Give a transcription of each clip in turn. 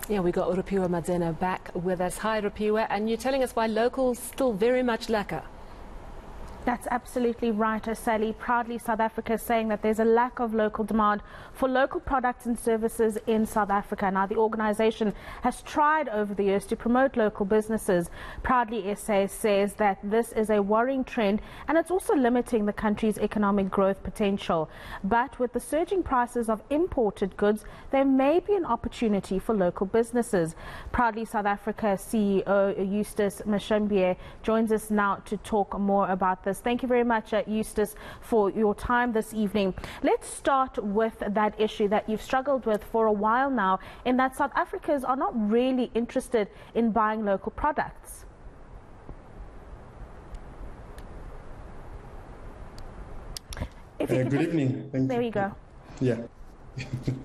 Yeah, we got Rupiwa Madzena back with us. Hi, Rupiwa, and you're telling us why locals still very much lacquer. That's absolutely right, Sally. Proudly, South Africa is saying that there's a lack of local demand for local products and services in South Africa. Now, the organization has tried over the years to promote local businesses. Proudly SA says that this is a worrying trend and it's also limiting the country's economic growth potential. But with the surging prices of imported goods, there may be an opportunity for local businesses. Proudly South Africa CEO Eustace Mashimbye joins us now to talk more about this. Thank you very much, Eustace, for your time this evening. Let's start with that issue that you've struggled with for a while now, in that South Africans are not really interested in buying local products. Good evening. Thank there you. We go. Yeah.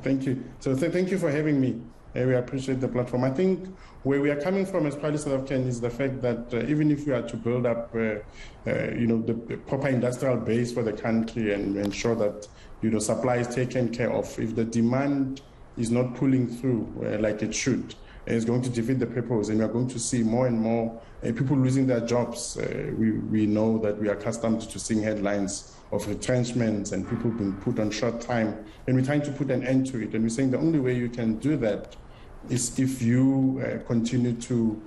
Thank you. So thank you for having me. We appreciate the platform. I think where we are coming from as proudly South African is the fact that even if we are to build up, the proper industrial base for the country and ensure that, supply is taken care of, if the demand is not pulling through like it should, it's going to defeat the purpose, and we are going to see more and more people losing their jobs. We know that we are accustomed to seeing headlines of retrenchments and people being put on short time, and we're trying to put an end to it. And we're saying the only way you can do that is if you continue to,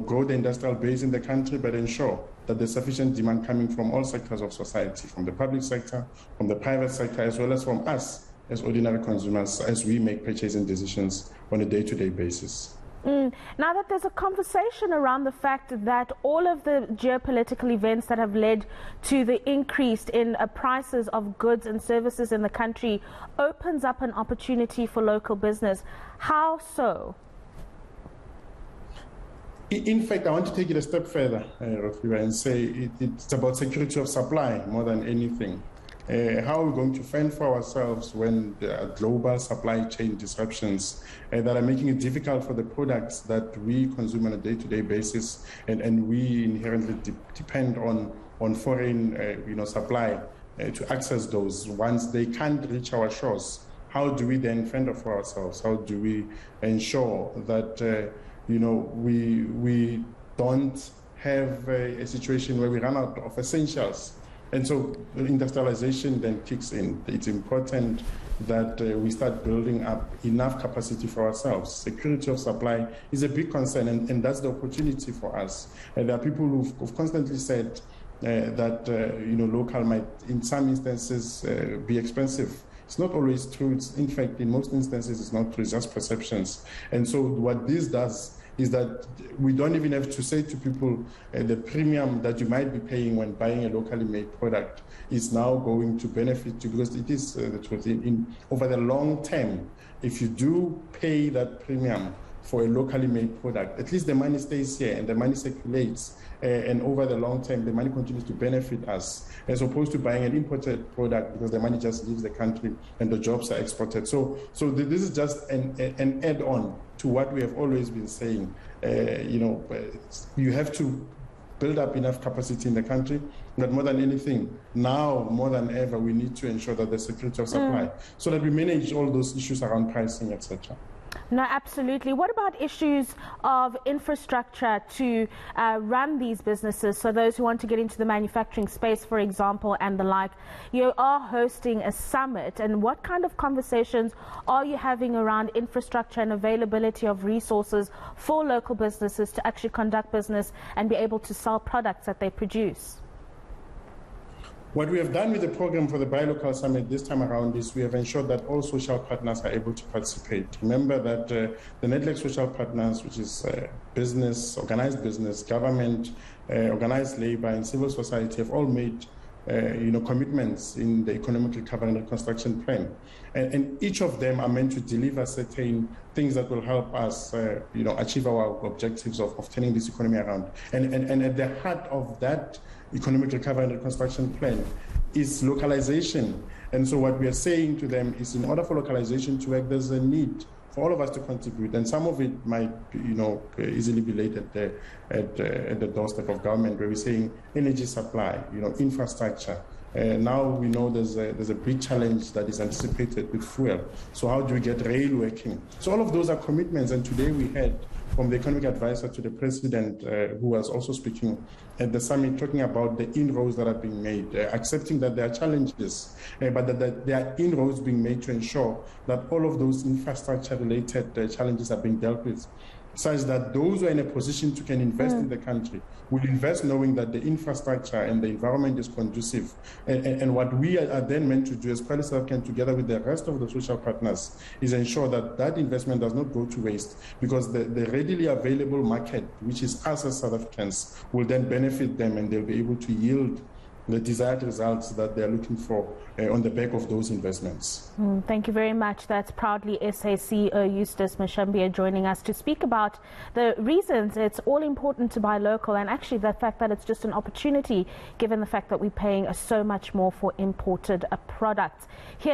grow the industrial base in the country, but ensure that there's sufficient demand coming from all sectors of society, from the public sector, from the private sector, as well as from us as ordinary consumers, as we make purchasing decisions on a day-to-day basis. Now that there's a conversation around the fact that all of the geopolitical events that have led to the increase in prices of goods and services in the country opens up an opportunity for local business. How so? In fact, I want to take it a step further, Rupiwa, and say it's about security of supply more than anything. How are we going to fend for ourselves when there are global supply chain disruptions that are making it difficult for the products that we consume on a day-to-day basis, and we inherently depend on foreign supply to access those. Once they can't reach our shores, how do we then fend for ourselves? How do we ensure that we don't have a situation where we run out of essentials? And so industrialization then kicks in. It's important that we start building up enough capacity for ourselves. Security of supply is a big concern, and that's the opportunity for us. And there are people who've constantly said that local might, in some instances, be expensive. It's not always true. In fact, in most instances, it's not true. It's just perceptions. And so what this does is that we don't even have to say to people the premium that you might be paying when buying a locally made product is now going to benefit you, because it is the truth. Over the long term, if you do pay that premium for a locally made product, at least the money stays here and the money circulates, and over the long term, the money continues to benefit us, as opposed to buying an imported product because the money just leaves the country and the jobs are exported. So this is just an add-on to what we have always been saying. You have to build up enough capacity in the country, but more than anything, now more than ever, we need to ensure that there's security of supply so that we manage all those issues around pricing, etc. No, absolutely. What about issues of infrastructure to run these businesses? So those who want to get into the manufacturing space, for example, and the like. You are hosting a summit, and what kind of conversations are you having around infrastructure and availability of resources for local businesses to actually conduct business and be able to sell products that they produce? What we have done with the program for the Buy Local Summit this time around is we have ensured that all social partners are able to participate. Remember that the network social partners, which is business, organized business, government, organized labor, and civil society, have all made commitments in the Economic Recovery and Reconstruction Plan. And each of them are meant to deliver certain things that will help us achieve our objectives of turning this economy around. And at the heart of that Economic Recovery and Reconstruction Plan is localization. And so what we are saying to them is, in order for localization to work, there's a need for all of us to contribute, and some of it might, easily be laid at the doorstep of government, where we're saying energy supply, infrastructure, Now we know there's a big challenge that is anticipated with fuel. So how do we get rail working? So all of those are commitments, and today we had from the economic advisor to the president, who was also speaking at the summit, talking about the inroads that are being made, accepting that there are challenges, but that there are inroads being made to ensure that all of those infrastructure-related challenges are being dealt with, such that those who are in a position to can invest in the country will invest knowing that the infrastructure and the environment is conducive. And what we are then meant to do as Quality South Africa, together with the rest of the social partners, is ensure that that investment does not go to waste, because the readily available market, which is us as South Africans, will then benefit them, and they'll be able to yield the desired results that they're looking for on the back of those investments. Thank you very much. That's proudly SA CEO Eustace Mashimbye joining us to speak about the reasons it's all important to buy local, and actually the fact that it's just an opportunity given the fact that we're paying so much more for imported products. Here